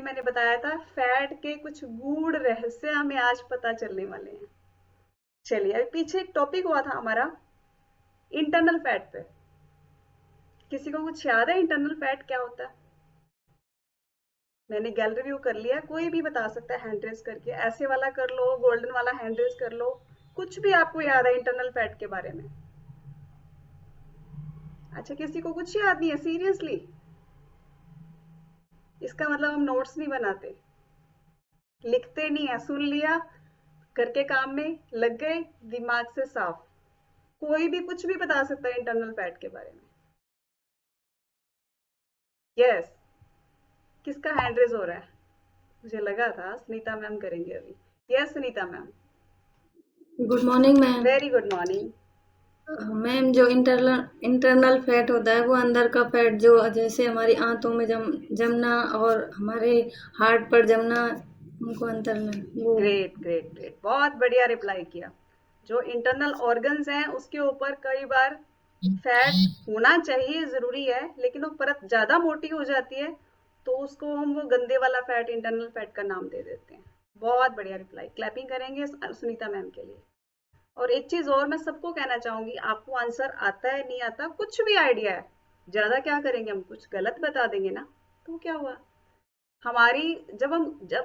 मैंने बताया था फैट के कुछ गूढ़ रहस्य हमें आज पता चलने वाले हैं। चलिए, अभी पीछे एक टॉपिक हुआ था हमारा इंटरनल फैट पे। किसी को कुछ याद है इंटरनल फैट क्या होता है? मैंने गैलरी व्यू कर लिया, कोई भी बता सकता है हैंड रेस करके, ऐसे वाला कर लो, गोल्डन वाला हैंड रेस कर लो, कुछ भी आपको याद है इंटरनल फैट के बारे में। अच्छा, किसी को कुछ याद नहीं है सीरियसली? इसका मतलब हम नोट्स नहीं बनाते, लिखते नहीं है, सुन लिया, घर के काम में लग गए, दिमाग से साफ। कोई भी कुछ भी बता सकता है इंटरनल फैट के बारे में। यस, किसका हैंड रेज हो रहा है? मुझे लगा था सुनीता मैम करेंगे अभी। Yes Sunita ma'am. Good morning ma'am. Very good morning. Ma'am, जो इंटरनल फैट होता है वो अंदर का फैट जो जैसे हमारी आंतों में जमना और हमारे हार्ट पर जमना, उनको अंतरल वो। ग्रेट ग्रेट ग्रेट, बहुत बढ़िया रिप्लाई किया। जो इंटरनल ऑर्गन्स हैं उसके ऊपर कई बार फैट होना चाहिए, जरूरी है, लेकिन वो परत ज्यादा मोटी हो जाती है तो उसको हम वो गंदे वाला फैट, इंटरनल फैट का नाम दे देते हैं। बहुत बढ़िया रिप्लाई, क्लैपिंग करेंगे सुनीता मैम के लिए। और एक चीज और मैं सबको कहना चाहूंगी, आपको आंसर आता है नहीं आता, कुछ भी आइडिया है, ज्यादा क्या करेंगे, हम कुछ गलत बता देंगे ना, तो क्या हुआ? हमारी जब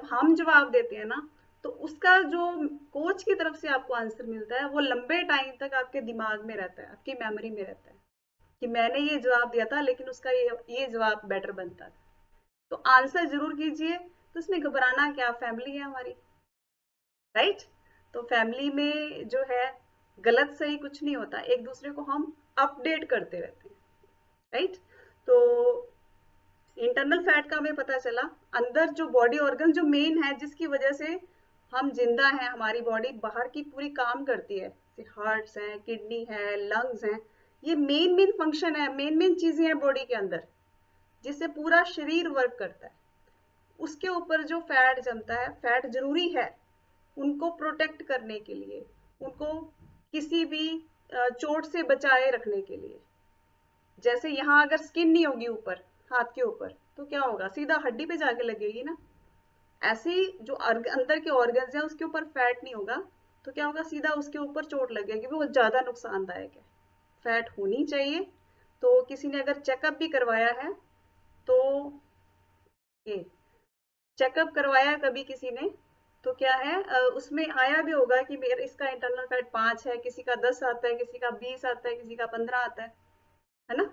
हम जवाब देते हैं ना, तो उसका जो कोच की तरफ से आपको आंसर मिलता है वो लंबे टाइम तक आपके दिमाग में रहता है, आपकी मेमोरी में रहता है कि मैंने ये जवाब दिया था लेकिन उसका ये जवाब बेटर बनता था। तो आंसर जरूर कीजिए। तो इसमें घबराना क्या, फैमिली है हमारी, राइट? तो फैमिली में जो है गलत सही कुछ नहीं होता, एक दूसरे को हम अपडेट करते रहते हैं, राइट? तो इंटरनल फैट का हमें पता चला, अंदर जो बॉडी ऑर्गन जो मेन है जिसकी वजह से हम जिंदा हैं, हमारी बॉडी बाहर की पूरी काम करती है, हार्ट्स हैं, किडनी है, लंग्स हैं, ये मेन मेन फंक्शन है, मेन मेन चीजें हैं बॉडी के अंदर जिससे पूरा शरीर वर्क करता है। उसके ऊपर जो फैट जमता है, फैट जरूरी है उनको प्रोटेक्ट करने के लिए, उनको किसी भी चोट से बचाए रखने के लिए। जैसे यहाँ अगर स्किन नहीं होगी ऊपर, हाथ के ऊपर, तो क्या होगा, सीधा हड्डी पे जाके लगेगी ना। ऐसे ही जो अंदर के ऑर्गन्स हैं उसके ऊपर फैट नहीं होगा तो क्या होगा, सीधा उसके ऊपर चोट लगेगी, वो ज्यादा नुकसानदायक है। फैट होनी चाहिए। तो किसी ने अगर चेकअप भी करवाया है तो ये चेकअप करवाया कभी किसी ने, तो क्या है, उसमें आया भी होगा कि मेरा इसका इंटरनल फैट 5 है, किसी का 10 आता है, किसी का 20 आता है, किसी का 15 आता है ना?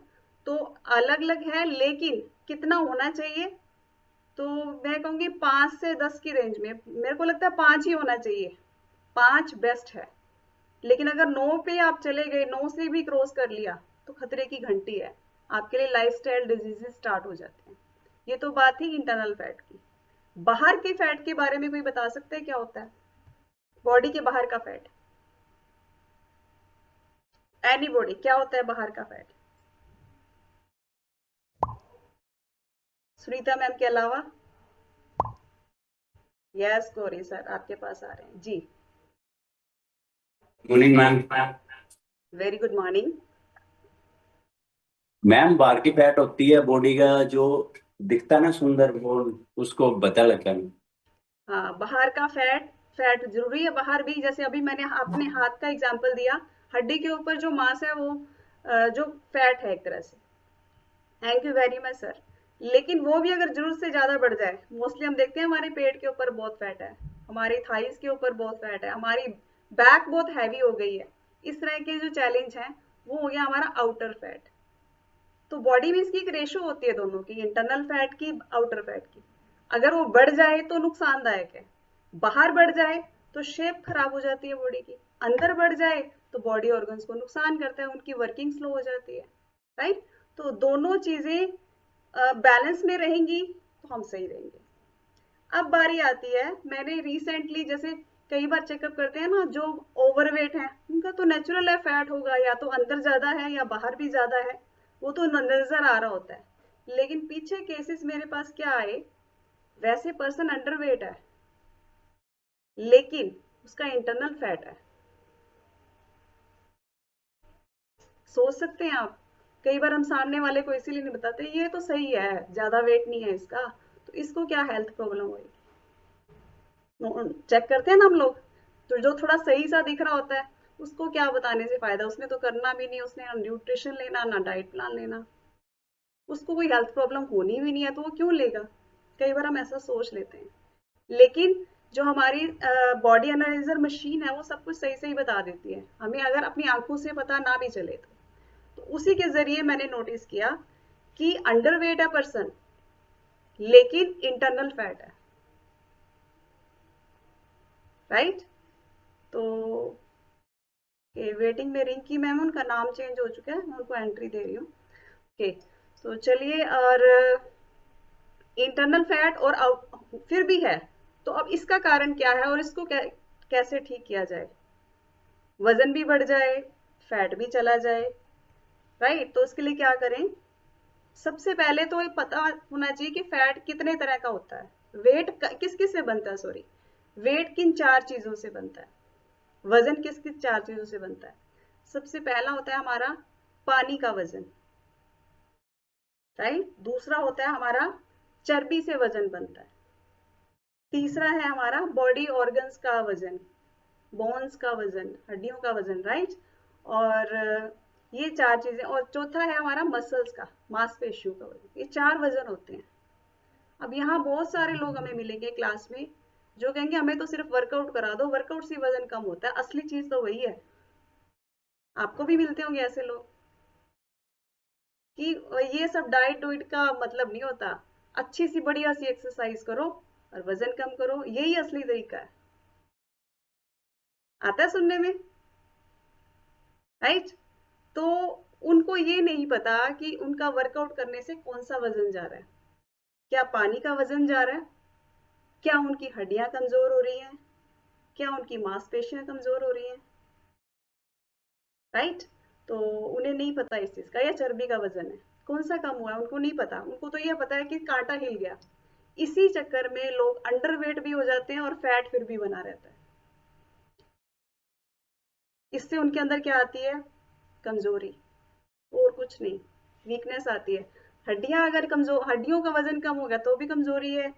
तो अलग अलग है, लेकिन कितना होना चाहिए? तो मैं कहूंगी 5 से 10 की रेंज में, मेरे को लगता है 5 ही होना चाहिए। 5 बेस्ट है। लेकिन अगर 9 पे आप चले गए, 9 से भी क्रॉस कर लिया, तो खतरे की घंटी है, आपके लिए लाइफस्टाइल डिजीजेस स्टार्ट हो जाते हैं। ये तो बात थी इंटरनल फैट की। बाहर के फैट के बारे में कोई बता सकता है क्या होता है? बॉडी के बाहर का फैट, एनी बॉडी, क्या होता है बाहर का फैट? सुनीता मैम के अलावा? यस गौरी सर आपके पास आ रहे हैं जी। Morning ma'am. Very good morning. Ma'am, बाहर की फैट होती है बॉडी का जो दिखता है ना सुंदर, वो उसको बता लगता है। हाँ, बाहर का फैट, फैट जरूरी है बाहर भी, जैसे अभी मैंने अपने हाथ का एग्जांपल दिया, हड्डी के ऊपर जो मांस है वो जो फैट है एक तरह से। Thank you very much sir. लेकिन वो भी अगर जरूरत से ज्यादा बढ़ जाए, मोस्टली हम देखते हैं हमारे पेट के ऊपर बहुत फैट है, हमारी थाइस के ऊपर बहुत फैट है, हमारी बैक बहुत हैवी हो गई है, इस तरह के जो चैलेंज हैं, वो हो गया हमारा आउटर फैट। तो बॉडी में इसकी एक रेशो होती है दोनों की, इंटरनल फैट की, आउटर फैट की। अगर वो बढ़ जाए तो नुकसानदायक है, बाहर बढ़ जाए तो शेप खराब हो जाती है बॉडी की, अंदर बढ़ जाए तो बॉडी ऑर्गन्स को नुकसान करता है, उनकी वर्किंग स्लो हो जाती है, राइट? तो दोनों चीजें बैलेंस में रहेंगी तो हम सही रहेंगे। अब बारी आती है, मैंने रिसेंटली जैसे कई बार चेकअप करते हैं ना, जो ओवरवेट है उनका तो नेचुरल है, फैट होगा, या तो अंदर ज्यादा है या बाहर भी ज्यादा है, वो तो नजर आ रहा होता है। लेकिन पीछे केसेस मेरे पास क्या आए, वैसे पर्सन अंडरवेट है लेकिन उसका इंटरनल फैट है। सोच सकते हैं आप? कई बार हम सामने वाले को इसीलिए नहीं बताते, ये तो सही है, ज्यादा वेट नहीं है इसका, तो इसको क्या हेल्थ प्रॉब्लम होगी? चेक करते हैं ना हम लोग, तो जो थोड़ा सही सा दिख रहा होता है उसको क्या बताने से फायदा, उसने तो करना भी नहीं, उसने ना न्यूट्रिशन लेना ना डाइट प्लान लेना, उसको कोई हेल्थ प्रॉब्लम होनी भी नहीं है तो वो क्यों लेगा? कई बार हम ऐसा सोच लेते हैं, लेकिन जो हमारी बॉडी एनालाइजर मशीन है वो सब कुछ सही सही बता देती है, हमें अगर अपनी आंखों से पता ना भी चले तो उसी के जरिए मैंने नोटिस किया कि अंडरवेट है पर्सन लेकिन इंटरनल फैट है, राइट? तो वेटिंग में रिंकी मैम, उनका नाम चेंज हो चुका है, मैं उनको एंट्री दे रही हूँ। ओके, तो चलिए, और इंटरनल फैट और फिर भी है, तो अब इसका कारण क्या है और इसको कैसे ठीक किया जाए? वजन भी बढ़ जाए, फैट भी चला जाए, राइट? तो उसके लिए क्या करें? सबसे पहले तो ये पता होना चाहिए कि फैट कितने तरह का होता है, वेट किस किस से बनता है, सॉरी, वेट किन 4 चीजों से बनता है, वजन किस किस 4 चीजों से बनता है? सबसे पहला होता है हमारा पानी का वजन, राइट? दूसरा होता है हमारा चर्बी से वजन बनता है, तीसरा है हमारा बॉडी ऑर्गन्स का वजन, बोन्स का वजन, हड्डियों का वजन, राइट? और ये 4 चीजें, और चौथा है हमारा मसल्स का, मांसपेशियों का वजन। ये 4 वजन होते हैं। अब यहाँ बहुत सारे लोग हमें मिलेंगे क्लास में जो कहेंगे हमें तो सिर्फ वर्कआउट करा दो, वर्कआउट से वजन कम होता है, असली चीज तो वही है। आपको भी मिलते होंगे ऐसे लोग कि ये सब डाइट डुइट का मतलब नहीं होता, अच्छी सी बढ़िया सी एक्सरसाइज करो और वजन कम करो, यही असली तरीका है। आता है सुनने में, राइट? तो उनको ये नहीं पता कि उनका वर्कआउट करने से कौन सा वजन जा रहा है, क्या पानी का वजन जा रहा है, क्या उनकी हड्डियां कमजोर हो रही हैं, क्या उनकी मांसपेशियां कमजोर हो रही हैं, राइट? तो उन्हें नहीं पता इस चीज का, या चर्बी का वजन है कौन सा कम हुआ है उनको नहीं पता, उनको तो ये पता है कि कांटा हिल गया। इसी चक्कर में लोग अंडरवेट भी हो जाते हैं और फैट फिर भी बना रहता है। इससे उनके अंदर क्या आती है? कमजोरी, और कुछ नहीं, वीकनेस आती है। हड्डियां अगर कमजोर, हड्डियों का वजन कम हो गया तो भी कमजोरी है,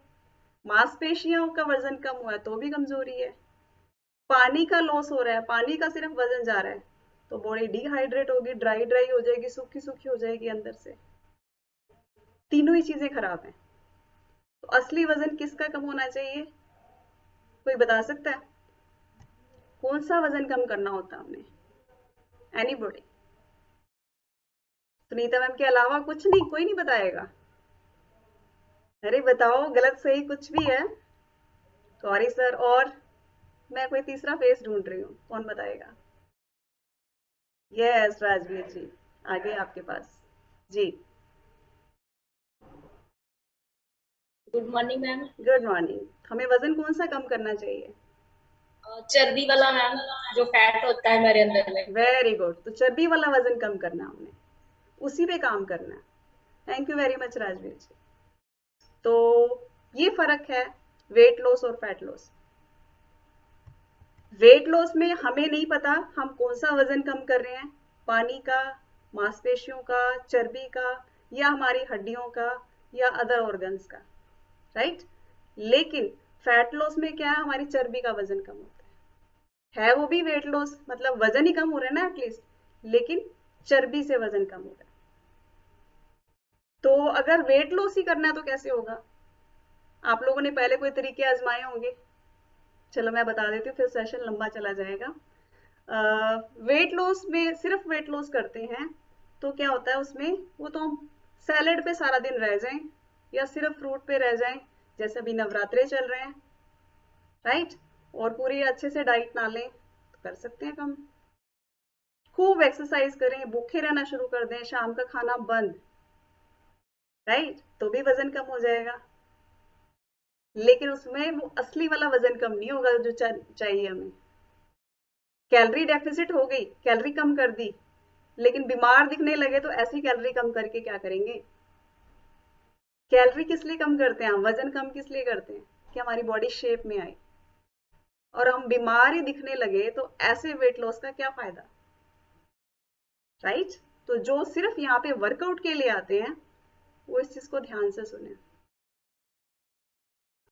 मांसपेशियों का वजन कम हुआ है तो भी कमजोरी है, पानी का लॉस हो रहा है, पानी का सिर्फ वजन जा रहा है तो बॉडी डिहाइड्रेट होगी, ड्राई ड्राई हो जाएगी, सूखी सूखी हो जाएगी अंदर से, तीनों ही चीजें खराब हैं। तो असली वजन किसका कम होना चाहिए? कोई बता सकता है कौन सा वजन कम करना होता है हमने? एनीबॉडी? सुनीता मैम के अलावा कुछ नहीं, कोई नहीं बताएगा? अरे बताओ, गलत सही कुछ भी है? सॉरी सर, और मैं कोई तीसरा फेस ढूंढ रही हूँ, कौन बताएगा? यस राजवीर जी, आगे आपके पास जी। Good morning ma'am. Good morning. हमें वजन कौन सा कम करना चाहिए? चर्बी वाला मैम, जो फैट होता है मेरे अंदर में। वेरी गुड, तो चर्बी वाला वजन कम करना हमने, उसी पे काम करना है। Thank you very much Rajveer ji. तो ये फर्क है वेट लॉस और फैट लॉस। वेट लॉस में हमें नहीं पता हम कौन सा वजन कम कर रहे हैं, पानी का, मांसपेशियों का, चर्बी का, या हमारी हड्डियों का, या अदर ऑर्गन्स का, राइट? लेकिन फैट लॉस में क्या है, हमारी चर्बी का वजन कम होता है वो भी वेट लॉस, मतलब वजन ही कम हो रहा है ना एटलीस्ट, लेकिन चर्बी से वजन कम हो रहा है। तो अगर वेट लॉस ही करना है तो कैसे होगा? आप लोगों ने पहले कोई तरीके आजमाए होंगे, चलो मैं बता देती हूँ, फिर सेशन लंबा चला जाएगा। वेट लॉस में सिर्फ वेट लॉस करते हैं तो क्या होता है उसमें, वो तो हम सैलेड पे सारा दिन रह जाएं या सिर्फ फ्रूट पे रह जाएं, जैसे अभी नवरात्रे चल रहे हैं, राइट? और पूरी अच्छे से डाइट ना लें तो कर सकते हैं कम। खूब एक्सरसाइज करें, भूखे रहना शुरू कर दें, शाम का खाना बंद, राइट? तो भी वजन कम हो जाएगा, लेकिन उसमें वो असली वाला वजन कम नहीं होगा जो चाहिए हमें। कैलोरी डेफिसिट हो गई, कैलोरी कम कर दी, लेकिन बीमार दिखने लगे तो ऐसी कैलोरी कम करके क्या करेंगे? कैलोरी किस लिए कम करते हैं हम, वजन कम किस लिए करते हैं? कि हमारी बॉडी शेप में आए, और हम बीमार ही दिखने लगे तो ऐसे वेट लॉस का क्या फायदा, राइट? तो जो सिर्फ यहाँ पे वर्कआउट के लिए आते हैं वो इस चीज को ध्यान से सुने।